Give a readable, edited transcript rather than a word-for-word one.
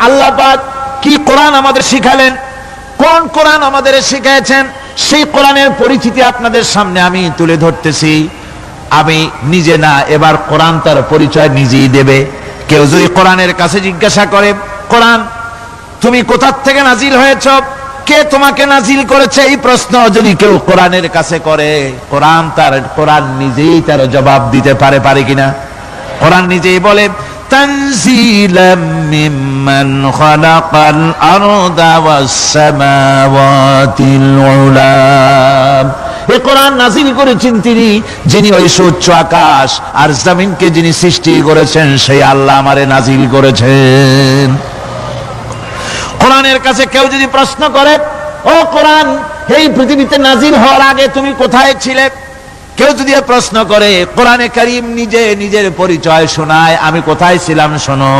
আল্লাহ পাক কি কোরআন আমাদের শিখালেন, কোন কোরআন আমাদের শিখিয়েছেন, সেই কোরআনের পরিচিতি আপনাদের সামনে আমি তুলে ধরতেছি। আমি নিজে না, এবার কোরআন তার পরিচয় নিজেই দেবে। কেউ যদি কোরআনের কাছে জিজ্ঞাসা করে, কোরআন তুমি কোথা থেকে নাজিল হয়েছ, কে তোমাকে নাজিল করেছে, এই প্রশ্ন যদি কেউ কোরআনের কাছে করে, কোরআন নিজেই তার জবাব দিতে পারে কিনা? কোরআন নিজেই বলে, তানজিলাম মিম্মান খালাকাল আরদা ওয়াস সামাওয়াতিল উলা। এই কোরআন নাজিল করেছেন তিনি, যিনি ওই সুউচ্চ আকাশ আর জমিনকে যিনি সৃষ্টি করেছেন, সেই আল্লাহ আমারে নাজিল করেছেন। কোরআনের কাছে কেউ যদি প্রশ্ন করে, ও কোরআন, এই পৃথিবীতে নাজিল হওয়ার আগে তুমি কোথায় ছিলে, কেউ যদি প্রশ্ন করে, কোরআনে কারীম নিজে নিজের পরিচয় শোনায়, আমি কোথায় ছিলাম শোনো।